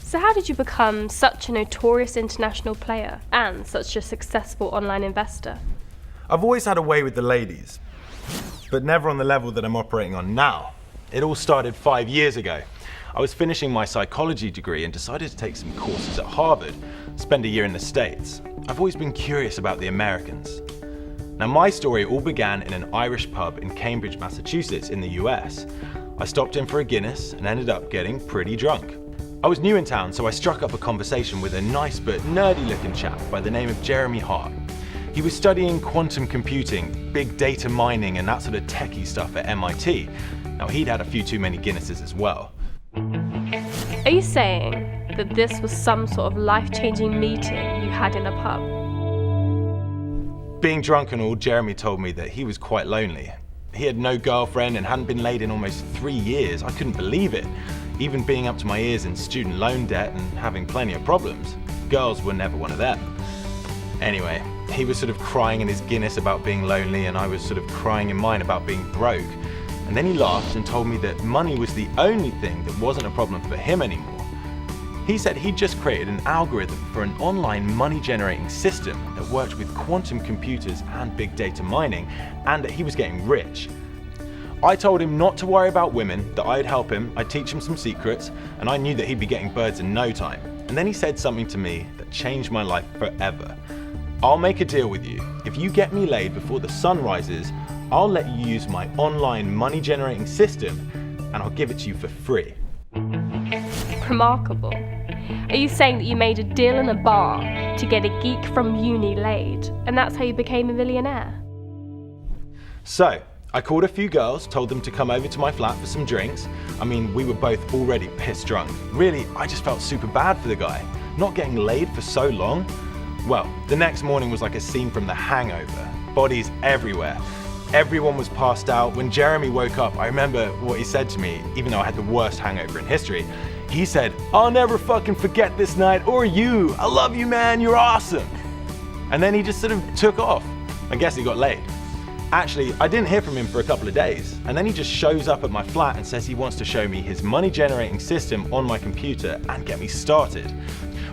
So how did you become such a notorious international player and such a successful online investor? I've always had a way with the ladies, but never on the level that I'm operating on now. It all started 5 years ago. I was finishing my psychology degree and decided to take some courses at Harvard, spend a year in the States. I've always been curious about the Americans. Now, my story all began in an Irish pub in Cambridge, Massachusetts in the US. I stopped in for a Guinness and ended up getting pretty drunk. I was new in town, so I struck up a conversation with a nice but nerdy looking chap by the name of Jeremy Hart. He was studying quantum computing, big data mining and that sort of techie stuff at MIT. Now, he'd had a few too many Guinnesses as well. Are you saying that this was some sort of life-changing meeting you had in a pub? Being drunk and all, Jeremy told me that he was quite lonely. He had no girlfriend and hadn't been laid in almost 3 years. I couldn't believe it. Even being up to my ears in student loan debt and having plenty of problems. Girls were never one of them. Anyway, he was sort of crying in his Guinness about being lonely and I was sort of crying in mine about being broke. And then he laughed and told me that money was the only thing that wasn't a problem for him anymore. He said he'd just created an algorithm for an online money generating system that worked with quantum computers and big data mining, and that he was getting rich. I told him not to worry about women, that I'd help him, I'd teach him some secrets, and I knew that he'd be getting birds in no time. And then he said something to me that changed my life forever. I'll make a deal with you. If you get me laid before the sun rises, I'll let you use my online money generating system and I'll give it to you for free. Remarkable. Are you saying that you made a deal in a bar to get a geek from uni laid, and that's how you became a millionaire? So, I called a few girls, told them to come over to my flat for some drinks. I mean, we were both already pissed drunk. Really, I just felt super bad for the guy. Not getting laid for so long. Well, the next morning was like a scene from The Hangover. Bodies everywhere. Everyone was passed out. When Jeremy woke up, I remember what he said to me, even though I had the worst hangover in history. He said, "I'll never fucking forget this night, or you. I love you, man, you're awesome." And then he just sort of took off. I guess he got laid. Actually, I didn't hear from him for a couple of days, and then he just shows up at my flat and says he wants to show me his money generating system on my computer and get me started.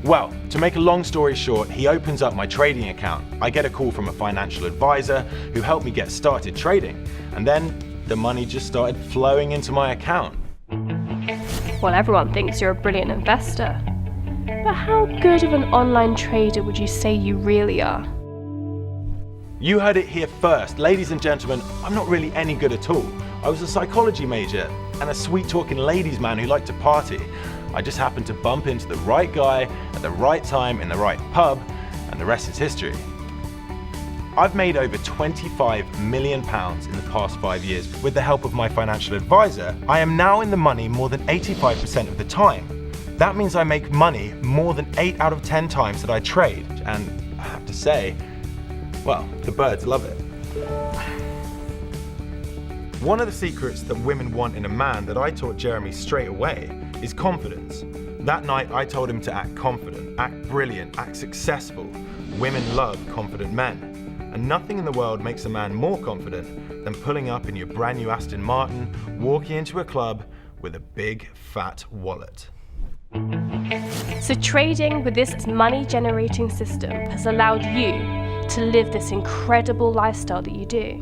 Well, to make a long story short, he opens up my trading account. I get a call from a financial advisor who helped me get started trading, and then the money just started flowing into my account. Well, everyone thinks you're a brilliant investor. But how good of an online trader would you say you really are? You heard it here first. Ladies and gentlemen, I'm not really any good at all. I was a psychology major and a sweet-talking ladies man who liked to party. I just happened to bump into the right guy at the right time in the right pub, and the rest is history. I've made over £25 million in the past 5 years. With the help of my financial advisor, I am now in the money more than 85% of the time. That means I make money more than 8 out of 10 times that I trade. And I have to say, well, the birds love it. One of the secrets that women want in a man that I taught Jeremy straight away is confidence. That night I told him to act confident, act brilliant, act successful. Women love confident men. And nothing in the world makes a man more confident than pulling up in your brand new Aston Martin, walking into a club with a big fat wallet. So trading with this money generating system has allowed you to live this incredible lifestyle that you do.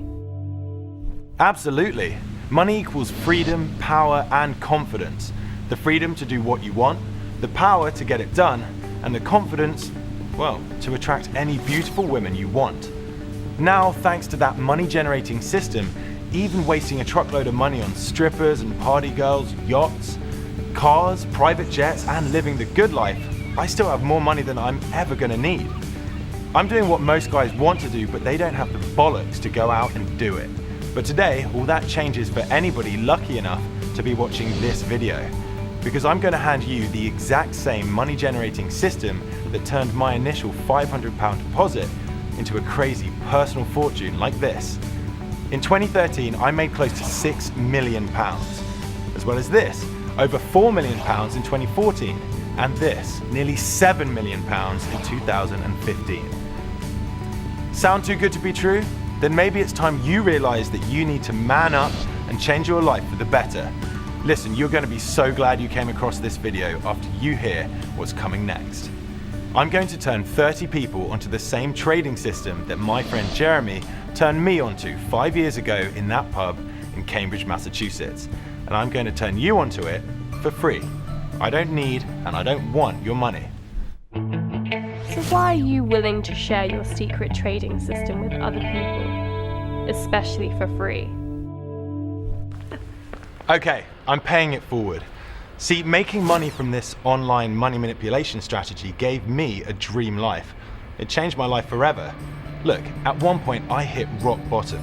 Absolutely. Money equals freedom, power, and confidence. The freedom to do what you want, the power to get it done, and the confidence, well, to attract any beautiful women you want. Now, thanks to that money-generating system, even wasting a truckload of money on strippers and party girls, yachts, cars, private jets, and living the good life, I still have more money than I'm ever gonna need. I'm doing what most guys want to do, but they don't have the bollocks to go out and do it. But today, all that changes for anybody lucky enough to be watching this video. Because I'm going to hand you the exact same money generating system that turned my initial £500 deposit into a crazy personal fortune like this. In 2013, I made close to £6 million. As well as this, over £4 million in 2014, and this, nearly £7 million in 2015. Sound too good to be true? Then maybe it's time you realize that you need to man up and change your life for the better. Listen, you're going to be so glad you came across this video after you hear what's coming next. I'm going to turn 30 people onto the same trading system that my friend Jeremy turned me onto 5 years ago in that pub in Cambridge, Massachusetts. And I'm going to turn you onto it for free. I don't need and I don't want your money. So why are you willing to share your secret trading system with other people, especially for free? Okay, I'm paying it forward. See, making money from this online money manipulation strategy gave me a dream life. It changed my life forever. Look, at one point I hit rock bottom.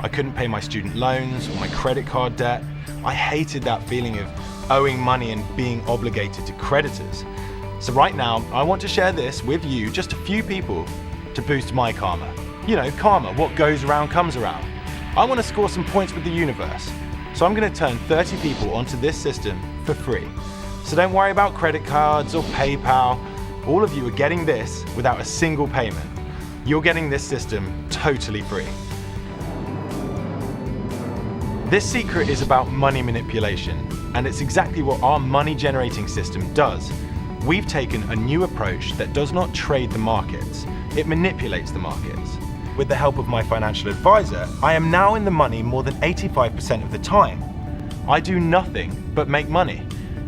I couldn't pay my student loans or my credit card debt. I hated that feeling of owing money and being obligated to creditors. So right now, I want to share this with you, just a few people, to boost my karma. You know, karma, what goes around comes around. I want to score some points with the universe. So I'm going to turn 30 people onto this system for free. So don't worry about credit cards or PayPal. All of you are getting this without a single payment. You're getting this system totally free. This secret is about money manipulation, and it's exactly what our money generating system does. We've taken a new approach that does not trade the markets, it manipulates the markets. With the help of my financial advisor, I am now in the money more than 85% of the time. I do nothing but make money,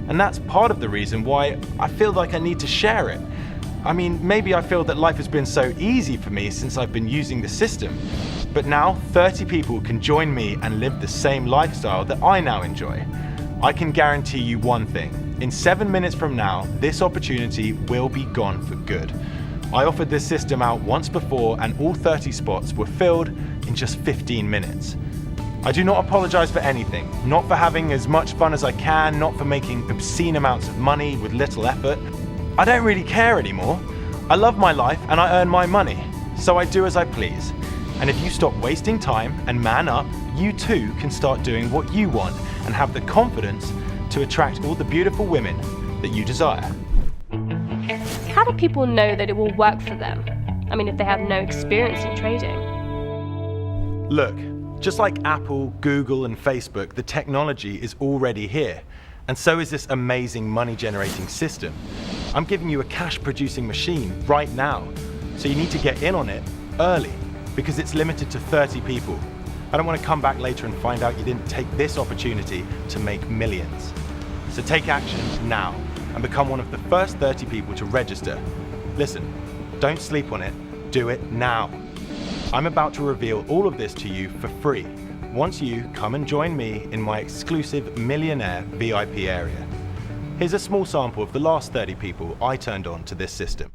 and that's part of the reason why I feel like I need to share it. I mean, maybe I feel that life has been so easy for me since I've been using the system, but now 30 people can join me and live the same lifestyle that I now enjoy. I can guarantee you one thing, in 7 minutes from now, this opportunity will be gone for good. I offered this system out once before and all 30 spots were filled in just 15 minutes. I do not apologize for anything, not for having as much fun as I can, not for making obscene amounts of money with little effort. I don't really care anymore. I love my life and I earn my money, so I do as I please. And if you stop wasting time and man up, you too can start doing what you want and have the confidence to attract all the beautiful women that you desire. How do people know that it will work for them? I mean, if they have no experience in trading. Look, just like Apple, Google, and Facebook, the technology is already here. And so is this amazing money generating system. I'm giving you a cash producing machine right now. So you need to get in on it early because it's limited to 30 people. I don't want to come back later and find out you didn't take this opportunity to make millions. So take action now and become one of the first 30 people to register. Listen, don't sleep on it, do it now. I'm about to reveal all of this to you for free once you come and join me in my exclusive Millionaire VIP area. Here's a small sample of the last 30 people I turned on to this system.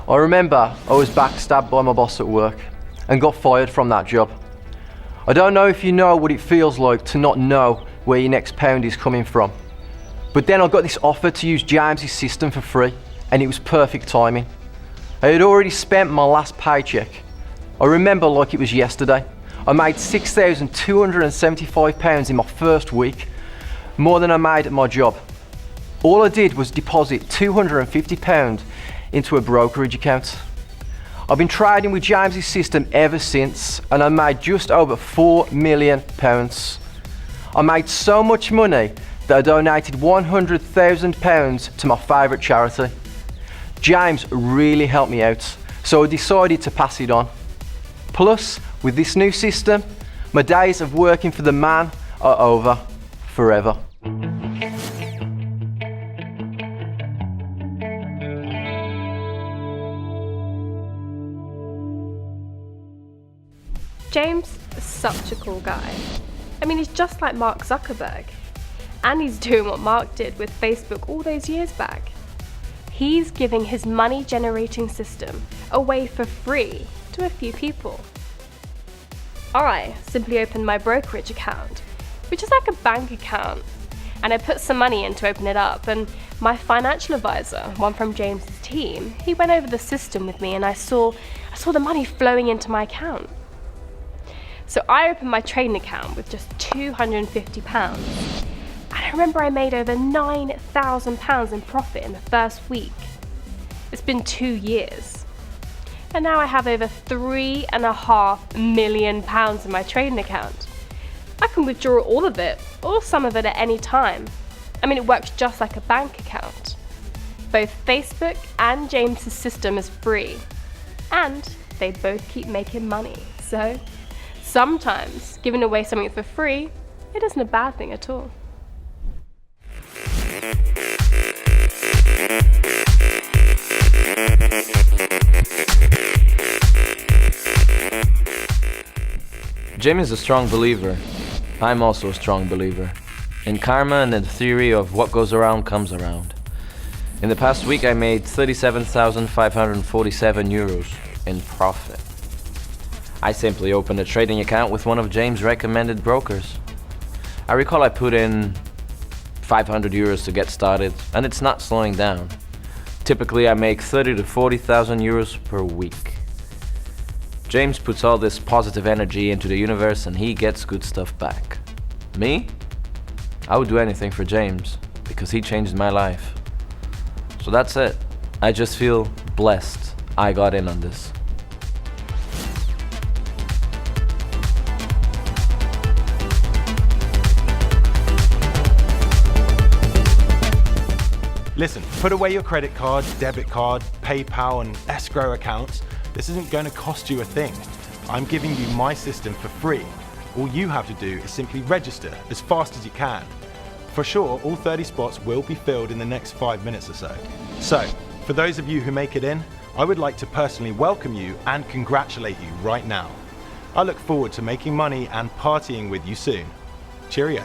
I remember I was backstabbed by my boss at work and got fired from that job. I don't know if you know what it feels like to not know where your next pound is coming from. But then I got this offer to use James's system for free, and it was perfect timing. I had already spent my last paycheck. I remember like it was yesterday. I made £6,275 in my first week, more than I made at my job. All I did was deposit £250 into a brokerage account. I've been trading with James's system ever since, and I made just over £4 million. I made so much money that I donated £100,000 to my favourite charity. James really helped me out, so I decided to pass it on. Plus, with this new system, my days of working for the man are over forever. James is such a cool guy. I mean, he's just like Mark Zuckerberg. And he's doing what Mark did with Facebook all those years back. He's giving his money generating system away for free to a few people. I simply opened my brokerage account, which is like a bank account, and I put some money in to open it up, and my financial advisor, one from James's team, he went over the system with me, and I saw the money flowing into my account. So I opened my trading account with just £250. And I remember I made over £9,000 in profit in the first week. It's been 2 years. And now I have over £3.5 million in my trading account. I can withdraw all of it, or some of it at any time. I mean, it works just like a bank account. Both Facebook and James's system is free, and they both keep making money. So sometimes giving away something for free, it isn't a bad thing at all. James is a strong believer. I'm also a strong believer in karma and in the theory of what goes around comes around. In the past week, I made 37,547 euros in profit. I simply opened a trading account with one of James' recommended brokers. I recall I put in 500 euros to get started, and it's not slowing down. Typically, I make 30 to 40,000 euros per week. James puts all this positive energy into the universe and he gets good stuff back. Me? I would do anything for James because he changed my life. So that's it. I just feel blessed I got in on this. Listen, put away your credit card, debit card, PayPal and escrow accounts. This isn't going to cost you a thing. I'm giving you my system for free. All you have to do is simply register as fast as you can. For sure, all 30 spots will be filled in the next 5 minutes or so. So, for those of you who make it in, I would like to personally welcome you and congratulate you right now. I look forward to making money and partying with you soon. Cheerio.